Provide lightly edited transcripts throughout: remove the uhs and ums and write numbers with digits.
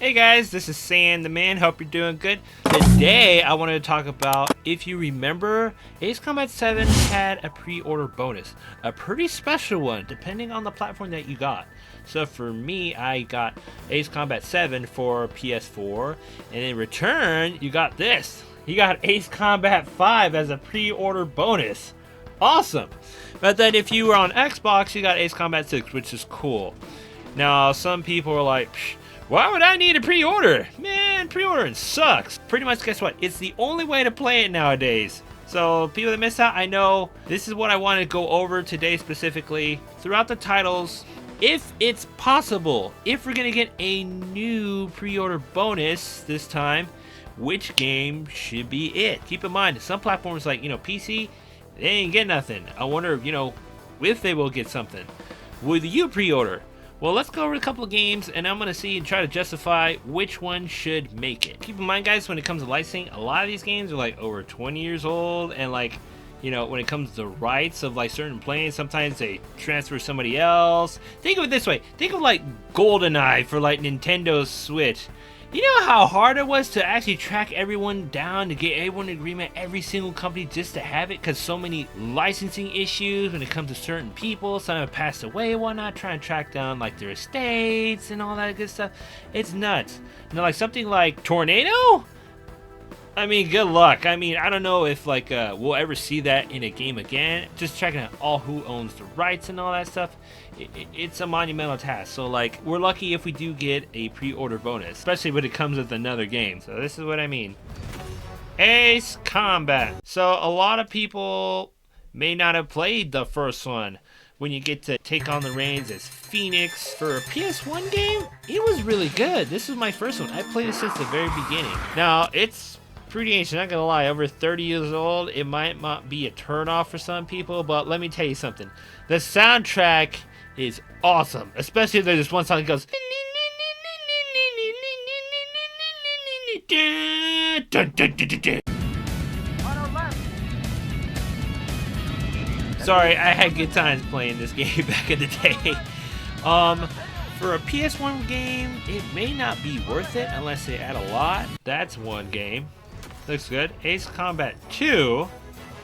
Hey guys, this is Sam the Man. Hope you're doing good. Today I wanted to talk about, if you remember, Ace Combat 7 had a pre-order bonus. A pretty special one, depending on the platform that you got. So for me, I got Ace Combat 7 for PS4, and in return, you got this. You got Ace Combat 5 as a pre-order bonus. Awesome! But then if you were on Xbox, you got Ace Combat 6, which is cool. Now, some people are like, why would I need a pre-order? Man, pre-ordering sucks. Pretty much, guess what? It's the only way to play it nowadays. So, people that miss out, I know this is what I want to go over today specifically. Throughout the titles, if it's possible, if we're going to get a new pre-order bonus this time, which game should be it? Keep in mind, some platforms like, PC, they ain't get nothing. I wonder, if they will get something. Will you pre-order? Well, let's go over a couple of games, and I'm going to see and try to justify which one should make it. Keep in mind, guys, when it comes to licensing, a lot of these games are like over 20 years old, and like, when it comes to rights of like certain planes, sometimes they transfer to somebody else. Think of it this way. Think of like GoldenEye for like Nintendo Switch. You know how hard it was to actually track everyone down, to get everyone in agreement, every single company just to have it, because so many licensing issues when it comes to certain people. Some have passed away and whatnot, trying to track down like their estates and all that good stuff. It's nuts. Like something like Tornado? I mean, good luck. I mean, I don't know if like we'll ever see that in a game again. Just checking out all who owns the rights and all that stuff. It's a monumental task. So like, we're lucky if we do get a pre-order bonus, especially when it comes with another game. So this is what I mean. Ace Combat. So a lot of people may not have played the first one. When you get to take on the reins as Phoenix for a PS1 game, it was really good. This is my first one. I played it since the very beginning. Now, it's pretty ancient, not gonna lie, over 30 years old. It might not be a turnoff for some people, but let me tell you something. The soundtrack is awesome, especially if there's this one song that goes. Sorry, I had good times playing this game back in the day. For a PS1 game, it may not be worth it unless they add a lot. That's one game. Looks good. Ace Combat 2.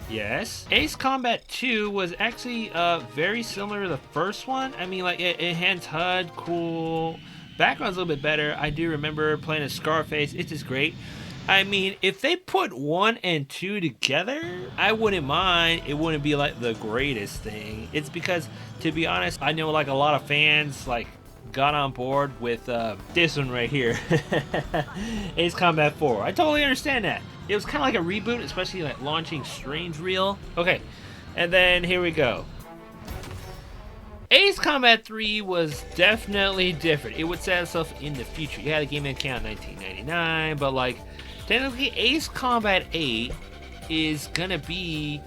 Yes. Ace Combat 2 was actually very similar to the first one. I mean, like, it enhanced HUD, cool. Background's a little bit better. I do remember playing as Scarface. It's just great. I mean, if they put 1 and 2 together, I wouldn't mind. It wouldn't be like the greatest thing. It's because, to be honest, I know like a lot of fans like got on board with this one right here. Ace Combat 4. I totally understand that. It was kind of like a reboot, especially like launching Strange Reel. Okay, and then here we go. Ace Combat 3 was definitely different. It would set itself in the future. You had a game that came out in 1999, but like technically Ace Combat 8 is gonna be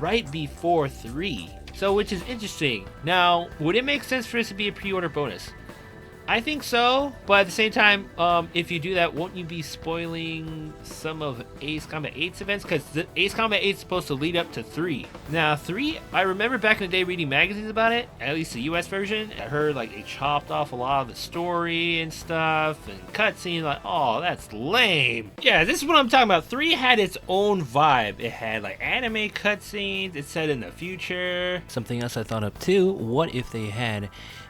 right before 3. So, which is interesting. Now, would it make sense for this to be a pre-order bonus? I think so, but at the same time, if you do that, won't you be spoiling some of Ace Combat 8's events? Because Ace Combat 8 is supposed to lead up to 3. Now, 3, I remember back in the day reading magazines about it, at least the US version. I heard like they chopped off a lot of the story and stuff, and cutscenes, like, oh, that's lame. Yeah, this is what I'm talking about. 3 had its own vibe. It had like anime cutscenes, it's set in the future. Something else I thought of too, what if they had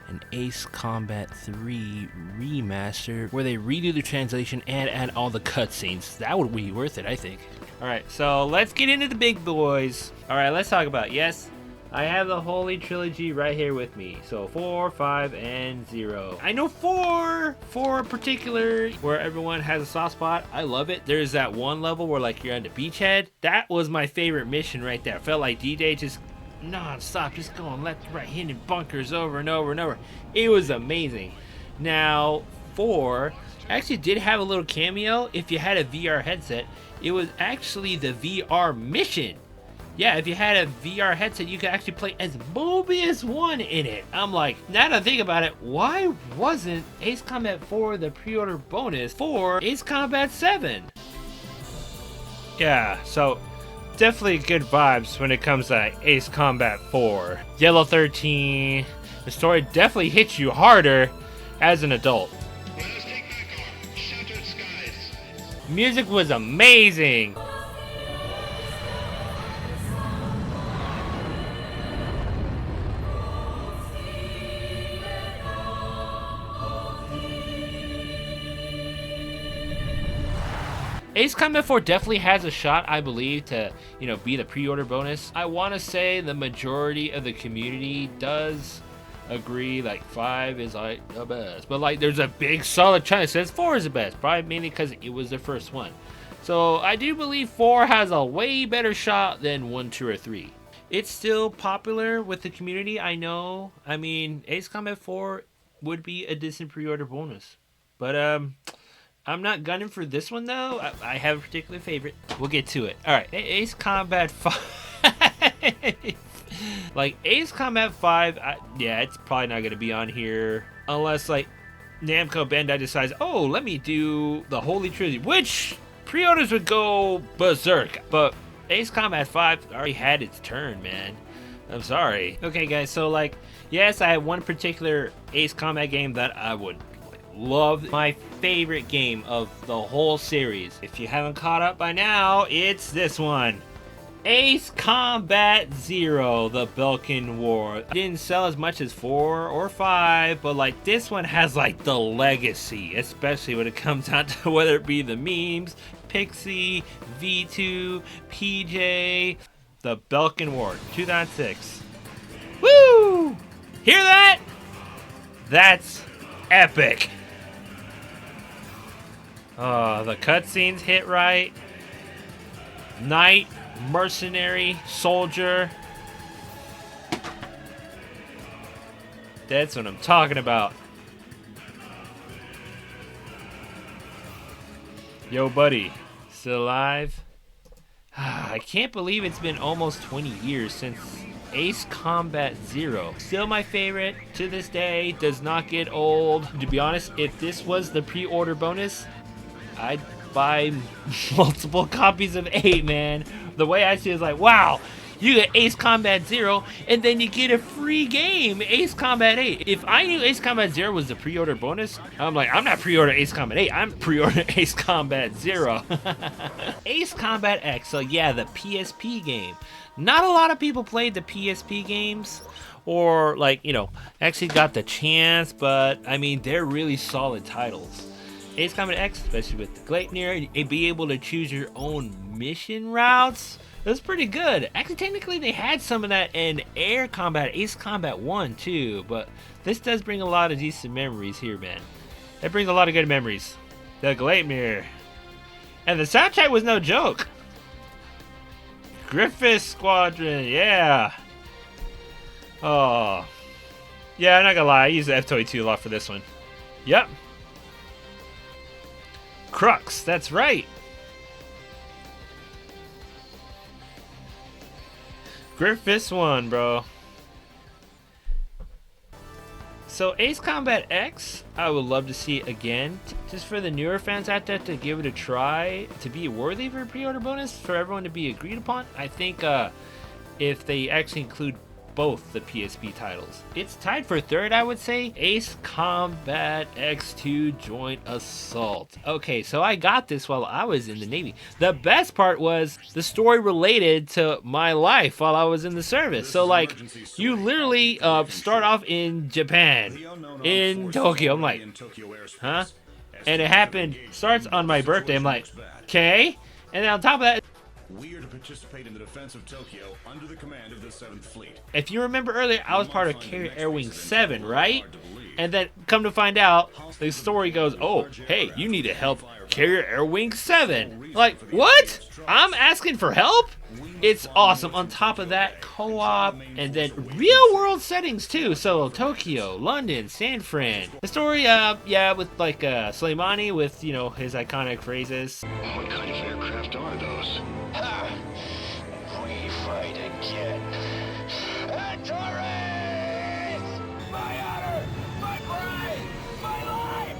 an Ace Combat 3 remaster where they redo the translation and add all the cutscenes? That would be worth it, I think. Alright, so let's get into the big boys. Alright, let's talk about, yes, I have the Holy Trilogy right here with me. So 4, 5, and 0. I know 4 in particular, where everyone has a soft spot. I love it. There's that one level where like you're on the beachhead. That was my favorite mission right there. Felt like D-Day, just non-stop, just going left, right, hitting bunkers over and over and over. It was amazing. Now, 4 actually did have a little cameo. If you had a VR headset, it was actually the VR mission. Yeah, if you had a VR headset, you could actually play as Mobius 1 in it. I'm like, now that I think about it, why wasn't Ace Combat 4 the pre-order bonus for Ace Combat 7? Yeah, so definitely good vibes when it comes to Ace Combat 4. Yellow 13. The story definitely hits you harder as an adult. Music was amazing. Ace Combat 4 definitely has a shot, I believe, to, be the pre-order bonus. I want to say the majority of the community does agree, like, 5 is, like, the best. But, like, there's a big solid chunk that says 4 is the best, probably mainly because it was the first one. So, I do believe 4 has a way better shot than 1, 2, or 3. It's still popular with the community, I know. I mean, Ace Combat 4 would be a decent pre-order bonus. But, I'm not gunning for this one, though. I have a particular favorite. We'll get to it. Alright, Ace Combat 5. Like, Ace Combat 5, yeah, it's probably not going to be on here. Unless, like, Namco Bandai decides, oh, let me do the Holy Trilogy. Which pre-orders would go berserk. But Ace Combat 5 already had its turn, man. I'm sorry. Okay, guys, so, like, yes, I had one particular Ace Combat game that I would love. My favorite game of the whole series. If you haven't caught up by now, it's this one. Ace Combat Zero, the Belkin War. It didn't sell as much as 4 or 5, but like this one has like the legacy, especially when it comes down to whether it be the memes, Pixie, V2, PJ, the Belkin War, 2006. Woo! Hear that? That's epic. Oh, the cutscenes hit right. Knight, mercenary, soldier. That's what I'm talking about. Yo, buddy. Still alive? I can't believe it's been almost 20 years since Ace Combat Zero. Still my favorite to this day. Does not get old. To be honest, if this was the pre-order bonus, I'd buy multiple copies of 8, man. The way I see it is like, wow, you get Ace Combat Zero, and then you get a free game, Ace Combat 8. If I knew Ace Combat Zero was the pre-order bonus, I'm like, I'm not pre-order Ace Combat 8, I'm pre-order Ace Combat Zero. Ace Combat X, so yeah, the PSP game. Not a lot of people played the PSP games, or like, actually got the chance, but I mean, they're really solid titles. Ace Combat X, especially with the Gleipnir, and be able to choose your own mission routes. It was pretty good. Actually, technically, they had some of that in Air Combat, Ace Combat 1 too, but this does bring a lot of decent memories here, man. It brings a lot of good memories. The Gleipnir. And the soundtrack was no joke. Griffith Squadron, yeah. Oh. Yeah, I'm not gonna lie, I used the F-22 a lot for this one. Yep. Crux, that's right. Griffiths won, bro. So Ace Combat X, I would love to see it again. Just for the newer fans out there to give it a try, to be worthy for a pre-order bonus, for everyone to be agreed upon. I think if they actually include both the PSP titles. It's tied for third, I would say. Ace Combat X2 Joint Assault. Okay, so I got this while I was in the Navy. The best part was the story related to my life while I was in the service. So like, you literally start off in Japan, in Tokyo. I'm like, huh? And it happened, starts on my birthday. I'm like, okay. And then on top of that, we are to participate in the defense of Tokyo under the command of the 7th Fleet. If you remember earlier, I was part of Carrier Air Wing 7, right? And then come to find out, the story goes, oh, hey, you need to help Carrier Air Wing 7. Like, what? I'm asking for help? It's awesome. On top of that, co-op, and then real-world settings, too. So, Tokyo, London, San Fran. The story, yeah, with, like, Soleimani with, his iconic phrases. What kind of aircraft are those? Ha! We fight again. Antares! My honor! My pride! My life!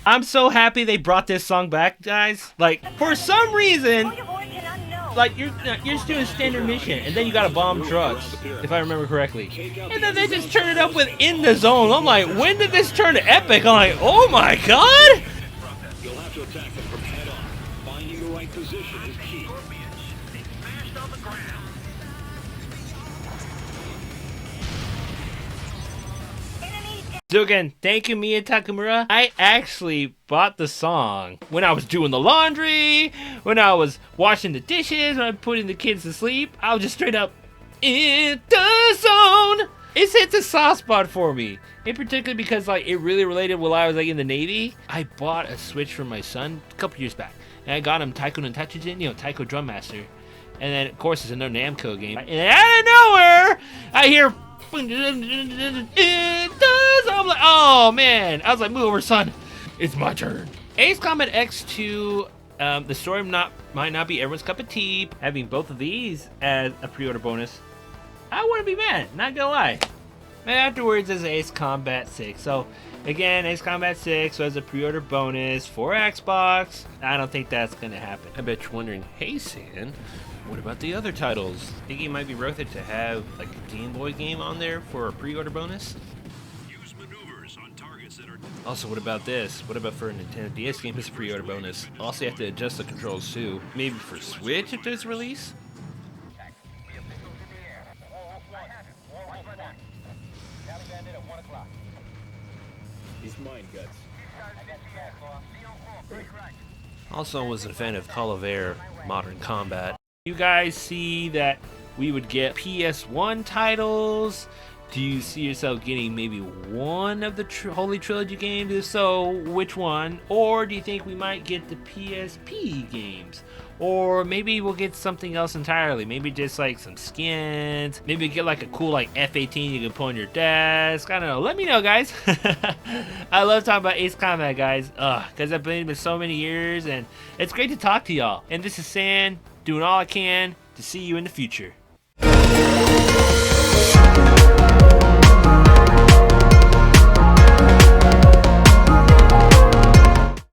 I'm so happy they brought this song back, guys. Like, for some reason, like you're just doing a standard mission, and then you gotta bomb trucks, if I remember correctly. And then they just turn it up with In the Zone. I'm like, when did this turn to epic? I'm like, oh my god! You'll have to attack them from head on. Finding the right position is key. So again, thank you, Mia Takamura. I actually bought the song when I was doing the laundry, when I was washing the dishes, when I was putting the kids to sleep. I was just straight up in the zone. It's hit the soft spot for me, in particular because like it really related while I was like in the Navy. I bought a Switch for my son a couple years back, and I got him Taiko no Tatsujin, you know, Taiko Drum Master, and then of course it's another Namco game. And out of nowhere, I hear. I'm like, oh man! I was like, move over, son. It's my turn. Ace Combat X2. The story might not be everyone's cup of tea. Having both of these as a pre-order bonus, I wouldn't be mad. Not gonna lie. And afterwards, there's Ace Combat 6. So again, Ace Combat 6 was a pre-order bonus for Xbox. I don't think that's gonna happen. I bet you're wondering, hey, San. What about the other titles? Think it might be worth it to have like a Game Boy game on there for a pre-order bonus? Use maneuvers on targets that are... Also, what about this? What about for a Nintendo DS game as a pre-order bonus? Also, you have to adjust the controls too. Maybe for Switch if there's a release? He's mine, Guts. Also, I was a fan of Call of Air Modern Combat. You guys see that we would get PS1 titles? Do you see yourself getting maybe one of the Holy Trilogy games? If so, which one? Or do you think we might get the PSP games? Or maybe we'll get something else entirely. Maybe just like some skins. Maybe get like a cool like F-18 you can put on your desk. I don't know. Let me know, guys. I love talking about Ace Combat, guys. Because I've been with so many years, and it's great to talk to y'all. And this is San, doing all I can to see you in the future.